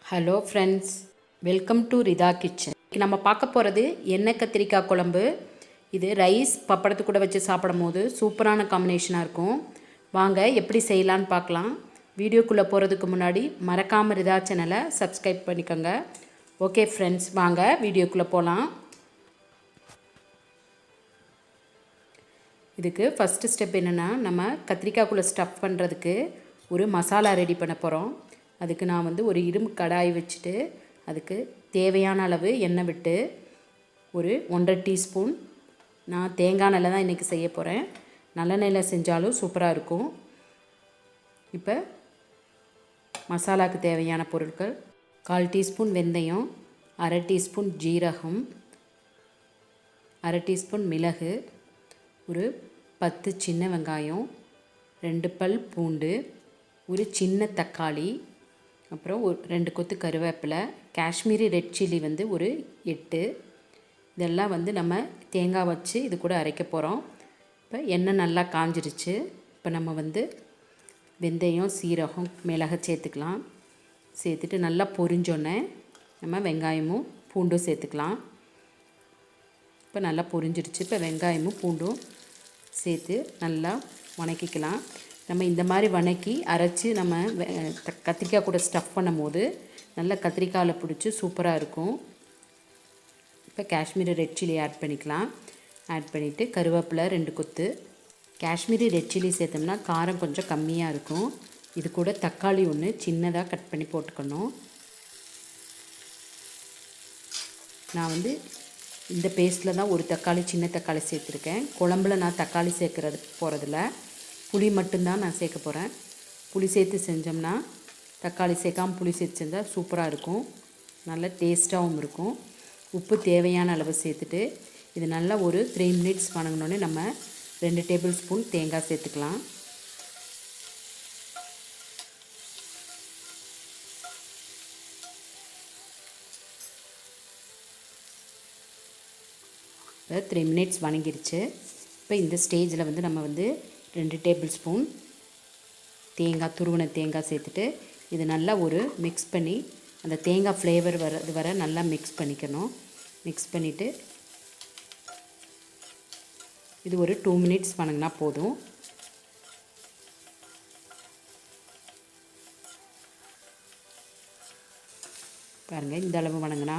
Hello friends, welcome to Rida kitchen. நம்ம பார்க்க போகிறது எண்ணெய் கத்திரிக்காய் குழம்பு. இது ரைஸ் பப்படத்து கூட வச்சு சாப்பிடும் போது சூப்பரான காம்பினேஷனாக இருக்கும். வாங்க எப்படி செய்யலான்னு பார்க்கலாம். வீடியோக்குள்ளே போகிறதுக்கு முன்னாடி மறக்காமல் ரிதா சேனலை சப்ஸ்கிரைப் பண்ணிக்கோங்க. ஓகே ஃப்ரெண்ட்ஸ், வாங்க வீடியோக்குள்ளே போகலாம். இதுக்கு ஃபஸ்ட்டு ஸ்டெப் என்னென்னா, நம்ம கத்திரிக்காய்க்குள்ளே ஸ்டஃப் பண்ணுறதுக்கு ஒரு மசாலா ரெடி பண்ண போகிறோம். அதுக்கு நான் ஒரு இரும்பு கடாய் வச்சுட்டு அதுக்கு தேவையான அளவு எண்ணெய் விட்டு ஒரு 1.5 டீஸ்பூன் நான் தேங்காய் எண்ணெயில் தான் இன்றைக்கி செய்ய போகிறேன். நல்லெண்ணெயில் செஞ்சாலும் சூப்பராக இருக்கும். இப்போ மசாலாவுக்கு தேவையான பொருட்கள்: 1/4 டீஸ்பூன் வெந்தயம், 1/2 டீஸ்பூன் ஜீரகம், 1/2 டீஸ்பூன் மிளகு, ஒரு 10 சின்ன வெங்காயம், 2 பல் பூண்டு, ஒரு சின்ன தக்காளி, அப்புறம் ஒரு 2 கொத்து கருவேப்பிலை, காஷ்மீரி ரெட் சில்லி ஒரு 8. இதெல்லாம் நம்ம தேங்காய் வச்சு இது கூட அரைக்க போகிறோம். இப்போ எண்ணெய் நல்லா காஞ்சிருச்சு. இப்போ நம்ம வெந்தயம், சீரகம், மிளகு சேர்த்துக்கலாம். சேர்த்துட்டு நல்லா பொரிஞ்சோன்னே நம்ம வெங்காயமும் பூண்டும் சேர்த்துக்கலாம். இப்போ நல்லா பொரிஞ்சிருச்சு. இப்போ வெங்காயமும் பூண்டும் சேர்த்து நல்லா வணக்கிக்கலாம். நம்ம இந்த மாதிரி வணக்கி அரைச்சி நம்ம கத்திரிக்காய் கூட ஸ்டஃப் பண்ணும் போது நல்லா கத்திரிக்காயில் பிடிச்சி சூப்பராக இருக்கும். இப்போ காஷ்மீரி ரெட் சில்லி ஆட் பண்ணிக்கலாம். ஆட் பண்ணிவிட்டு கருவேப்பிலை 2 கொத்து. காஷ்மீரி ரெட் சில்லி சேர்த்தோம்னா காரம் கொஞ்சம் கம்மியாக இருக்கும். இது கூட தக்காளி 1 சின்னதாக கட் பண்ணி போட்டுக்கணும். நான் இந்த பேஸ்ட்டில் தான் ஒரு தக்காளி, சின்ன தக்காளி சேர்த்துருக்கேன். குழம்புல நான் தக்காளி சேர்க்குறது போகிறதில்ல, புளி மட்டும்தான் நான் சேர்க்க போகிறேன். புளி சேர்த்து செஞ்சோம்னா, தக்காளி சேர்க்காமல் புளி சேர்த்து செஞ்சால் சூப்பராக இருக்கும், நல்ல டேஸ்ட்டாகவும் இருக்கும். உப்பு தேவையான அளவு சேர்த்துட்டு இது நல்லா ஒரு 3 மினிட்ஸ் வணங்கினோடனே நம்ம 2 டேபிள் ஸ்பூன் தேங்காய் சேர்த்துக்கலாம். இப்போ 3 மினிட்ஸ் வணங்கிருச்சு. இப்போ இந்த ஸ்டேஜில் நம்ம 2 டேபிள் ஸ்பூன் தேங்காய், துருவின தேங்காய் சேர்த்துட்டு இது நல்லா ஒரு மிக்ஸ் பண்ணி அந்த தேங்காய் ஃப்ளேவர் வர நல்லா மிக்ஸ் பண்ணிக்கணும். மிக்ஸ் பண்ணிவிட்டு இது ஒரு 2 மினிட்ஸ் வணங்கினா போதும். பாருங்கள், இந்த அளவு வணங்கினா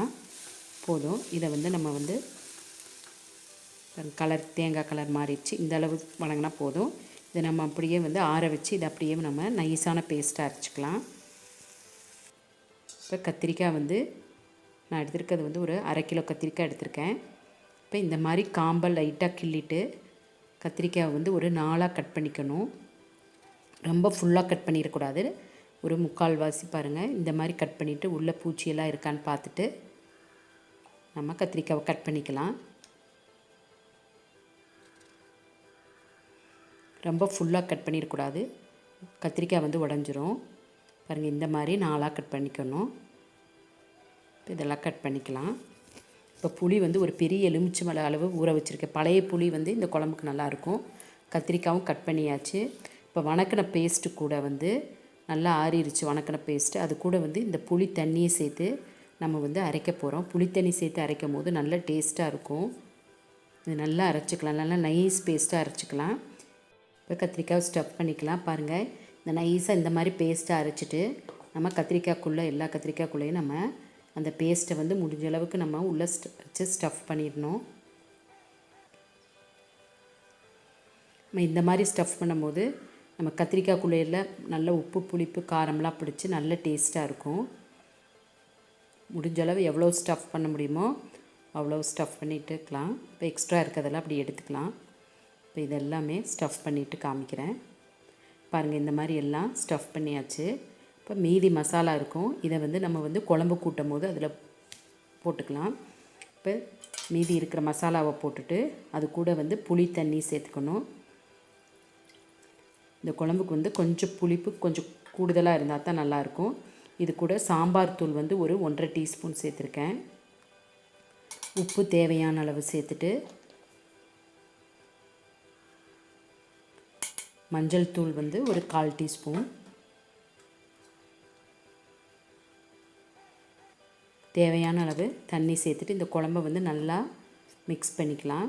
போதும். இதை நம்ம கலர், தேங்காய் கலர் மாறிடுச்சு. இந்த அளவு வணங்கினா போதும். இதை நம்ம அப்படியே ஆற வச்சு இதை அப்படியே நம்ம நைஸான பேஸ்ட்டாக அரைச்சிக்கலாம். இப்போ கத்திரிக்காய் நான் எடுத்துருக்கிறது ஒரு 1/2 கிலோ கத்திரிக்காய் எடுத்திருக்கேன். இப்போ இந்த மாதிரி காம்பை லைட்டாக கிள்ளிட்டு கத்திரிக்காய் ஒரு 4ஆக கட் பண்ணிக்கணும். ரொம்ப ஃபுல்லாக கட் பண்ணிடக்கூடாது. ஒரு 3/4 வாசி பாருங்கள், இந்த மாதிரி கட் பண்ணிவிட்டு உள்ளே பூச்சியெல்லாம் இருக்கான்னு பார்த்துட்டு நம்ம கத்திரிக்காவை கட் பண்ணிக்கலாம். ரொம்ப ஃபுல்லாக கட் பண்ணிடக்கூடாது, கத்திரிக்காய் உடஞ்சிரும். பாருங்கள், இந்த மாதிரி 4ஆக கட் பண்ணிக்கணும். இப்போ இதெல்லாம் கட் பண்ணிக்கலாம். இப்போ புளி ஒரு பெரிய எலுமிச்சை அளவு ஊற வச்சுருக்கேன். பழைய புளி இந்த குழம்புக்கு நல்லாயிருக்கும். கத்திரிக்காயும் கட் பண்ணியாச்சு. இப்போ வணக்கின பேஸ்ட்டு கூட நல்லா ஆறிடுச்சு. வணக்கின பேஸ்ட்டு அது கூட இந்த புளி தண்ணியை சேர்த்து நம்ம அரைக்க போகிறோம். புளி தண்ணி சேர்த்து அரைக்கும் போது நல்ல டேஸ்ட்டாக இருக்கும். இது நல்லா அரைச்சிக்கலாம், நல்லா நைஸ் பேஸ்ட்டாக அரைச்சிக்கலாம். இப்போ கத்திரிக்காய் ஸ்டஃப் பண்ணிக்கலாம். பாருங்கள், இந்த நைஸாக இந்த மாதிரி பேஸ்ட்டாக அரைச்சிட்டு நம்ம கத்திரிக்காய்க்குள்ளே, எல்லா கத்திரிக்காய்க்குள்ளேயும் நம்ம அந்த பேஸ்ட்டை முடிஞ்ச அளவுக்கு நம்ம உள்ளே வச்சு ஸ்டஃப் பண்ணிடணும். நம்ம இந்த மாதிரி ஸ்டஃப் பண்ணும்போது நம்ம கத்திரிக்காய்க்குள்ளேயில் நல்ல உப்பு, புளிப்பு, காரம்லாம் பிடிச்சி நல்ல டேஸ்ட்டாக இருக்கும். முடிஞ்ச அளவு எவ்வளோ ஸ்டஃப் பண்ண முடியுமோ அவ்வளோ ஸ்டஃப் பண்ணிட்டுக்கலாம். இப்போ எக்ஸ்ட்ரா இருக்கிறதெல்லாம் அப்படி எடுத்துக்கலாம். இப்போ இதெல்லாமே ஸ்டஃப் பண்ணிவிட்டு காமிக்கிறேன். பாருங்கள், இந்த மாதிரி எல்லாம் ஸ்டஃப் பண்ணியாச்சு. இப்போ மீதி மசாலா இருக்கும். இதை நம்ம குழம்பு கூட்டும் போது அதில் போட்டுக்கலாம். இப்போ மீதி இருக்கிற மசாலாவை போட்டுட்டு அது கூட புளி தண்ணி சேர்த்துக்கணும். இந்த குழம்புக்கு கொஞ்சம் புளிப்பு கொஞ்சம் கூடுதலாக இருந்தால் தான் நல்லாயிருக்கும். இது கூட சாம்பார் தூள் ஒரு 1.5 டீஸ்பூன் சேர்த்துருக்கேன். உப்பு தேவையான அளவு சேர்த்துட்டு மஞ்சள் தூள் ஒரு 1/4 டீஸ்பூன், தேவையான அளவு தண்ணி சேர்த்துட்டு இந்த குழம்ப வந்து நல்லா மிக்ஸ் பண்ணிக்கலாம்.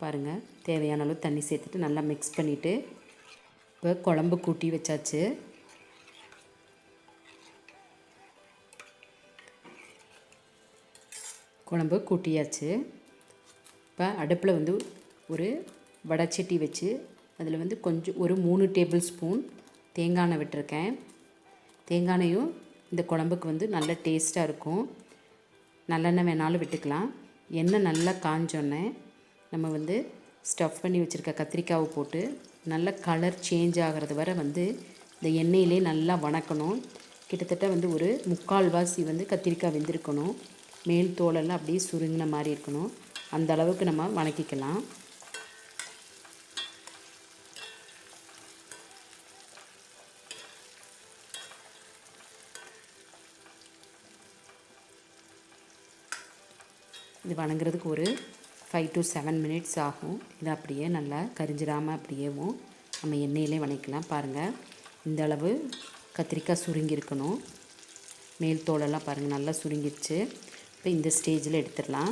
பாருங்கள், தேவையான அளவு தண்ணி சேர்த்துட்டு நல்லா மிக்ஸ் பண்ணிவிட்டு இப்போ குழம்பு கூட்டி வச்சாச்சு. குழம்பு கூட்டியாச்சு. இப்போ அடுப்பில் வந்து ஒரு வடைச்சட்டி வச்சு அதில் வந்து கொஞ்சம் ஒரு 3 டேபிள் ஸ்பூன் தேங்காய் எண்ணெய் விட்டுருக்கேன். தேங்காய் எண்ணெயும் இந்த குழம்புக்கு வந்து நல்ல டேஸ்ட்டாக இருக்கும். நல்லெண்ணெய் வேணாலும் விட்டுக்கலாம். எண்ணெய் நல்லா காஞ்சோன்னே நம்ம வந்து ஸ்டஃப் பண்ணி வச்சுருக்க கத்திரிக்காவை போட்டு நல்ல கலர் சேஞ்ச் ஆகிறது வரை வந்து இந்த எண்ணெயிலே நல்லா வணக்கணும். கிட்டத்தட்ட வந்து ஒரு 3/4 வாசி வந்து கத்திரிக்காய் வெந்திருக்கணும். மேல் தோலெல்லாம் அப்படியே சுருங்கின மாதிரி இருக்கணும். அந்த அளவுக்கு நம்ம வணக்கிக்கலாம். இது வணங்குறதுக்கு ஒரு 5 to 7 மினிட்ஸ் ஆகும். இது அப்படியே நல்லா கரிஞ்சிடாமல் அப்படியேவும் நம்ம எண்ணெயிலே வணக்கலாம். பாருங்கள், இந்த அளவு கத்திரிக்காய் சுருங்கி இருக்கணும். மேல் தோலெல்லாம் பாருங்கள் நல்லா சுருங்கிடுச்சு. இப்போ இந்த ஸ்டேஜில் எடுத்துடலாம்.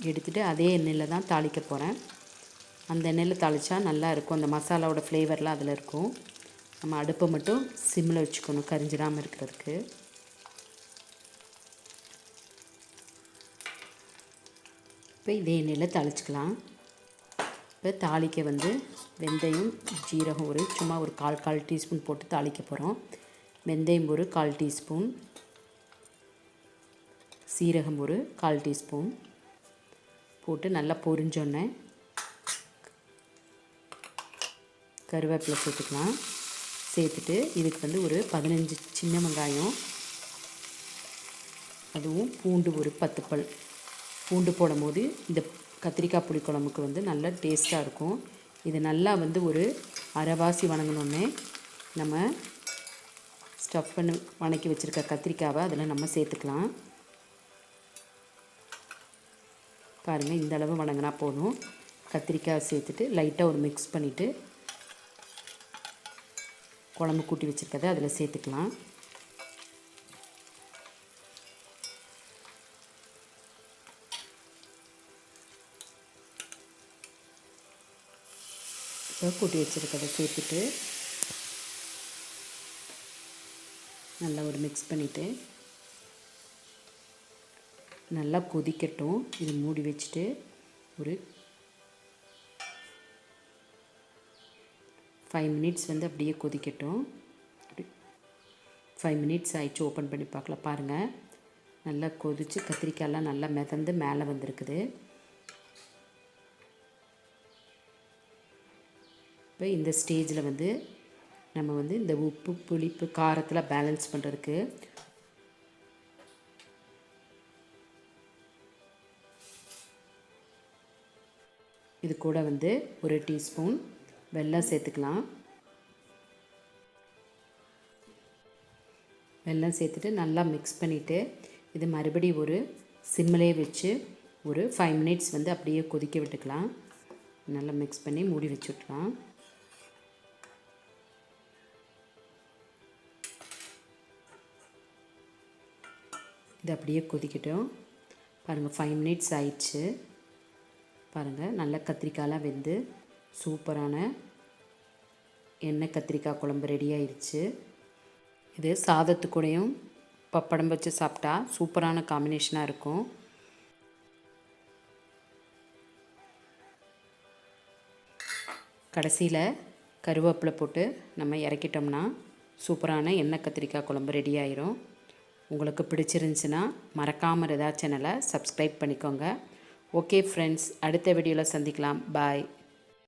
எடுத்துகிட்டு அதே எண்ணெயில் தான் தாளிக்க போகிறேன். அந்த எண்ணெயில் தாளித்தா நல்லா இருக்கும். அந்த மசாலாவோட ஃப்ளேவர்லாம் அதில் இருக்கும். நம்ம அடுப்பை மட்டும் சிம்மில் வச்சுக்கணும் கரிஞ்சிடாமல் இருக்கிறதுக்கு. இப்போ இதே எண்ணெயில் தாளிச்சிக்கலாம். இப்போ தாளிக்க வந்து வெந்தயம், ஜீரகம் சும்மா ஒரு 1/4 டீஸ்பூன் போட்டு தாளிக்க போகிறோம். வெந்தயம் ஒரு 1/4 டீஸ்பூன், சீரகம் ஒரு 1/4 டீஸ்பூன் போட்டு நல்லா பொரிஞ்சோன்னே கருவேப்பிலை சேர்த்துக்கலாம். சேர்த்துட்டு இதுக்கு வந்து ஒரு 15 சின்ன வெங்காயம், அதுவும் பூண்டு ஒரு 10 பல். பூண்டு போடும் போது இந்த கத்திரிக்காய் புளிக்குழம்புக்கு வந்து நல்ல டேஸ்ட்டாக இருக்கும். இது நல்லா வந்து ஒரு அரைவாசி வணங்கினோடனே நம்ம ஸ்டஃப் பண்ணி வணக்கி வச்சுருக்க கத்திரிக்காவை அதில் நம்ம சேர்த்துக்கலாம். பாருங்கள், இந்த அளவு வணங்கினா போதும். கத்திரிக்காய் சேர்த்துட்டு லைட்டாக ஒரு மிக்ஸ் பண்ணிவிட்டு குழம்பு கூட்டி வச்சுருக்கதை அதில் சேர்த்துக்கலாம். இப்போ கூட்டி வச்சுருக்கதை சேர்த்துட்டு நல்லா ஒரு மிக்ஸ் பண்ணிவிட்டு நல்லா கொதிக்கட்டும். இது மூடி வச்சுட்டு ஒரு 5 மினிட்ஸ் வந்து அப்படியே கொதிக்கட்டும். 5 மினிட்ஸ் ஆயிடுச்சு. ஓப்பன் பண்ணி பார்க்கலாம். பாருங்கள், நல்லா கொதித்து கத்திரிக்காயெல்லாம் நல்லா மிதந்து மேலே வந்திருக்குது. இப்போ இந்த ஸ்டேஜில் வந்து நம்ம வந்து இந்த உப்பு, புளிப்பு, காரத்தில் பேலன்ஸ் பண்ணுறதுக்கு இது கூட வந்து ஒரு டீஸ்பூன் வெல்லம் சேர்த்துக்கலாம். வெல்லம் சேர்த்துட்டு நல்லா மிக்ஸ் பண்ணிவிட்டு இது மறுபடியும் ஒரு சிம்மிலே வச்சு ஒரு 5 மினிட்ஸ் வந்து அப்படியே கொதிக்க விட்டுக்கலாம். நல்லா மிக்ஸ் பண்ணி மூடி வச்சு விட்டுலாம். இது அப்படியே கொதிக்கட்டும். பாருங்கள், 5 மினிட்ஸ் ஆயிடுச்சு. பாருங்கள், நல்ல கத்திரிக்காயெலாம் வெந்து சூப்பரான எண்ணெய் கத்திரிக்காய் குழம்பு ரெடி ஆயிடுச்சு. இது சாதத்துக்கூடையும் பப்படம் வச்சு சாப்பிட்டா சூப்பரான காம்பினேஷனாக இருக்கும். கடைசியில் கருவேப்பிலை போட்டு நம்ம இறக்கிட்டோம்னா சூப்பரான எண்ணெய் கத்திரிக்காய் குழம்பு ரெடி ஆயிரும். உங்களுக்கு பிடிச்சிருந்துச்சுன்னா மறக்காமல் ரிதா சேனலை சப்ஸ்கிரைப் பண்ணிக்கோங்க. ஓகே ஃப்ரெண்ட்ஸ், அடுத்த வீடியோவில் சந்திக்கலாம். பாய்.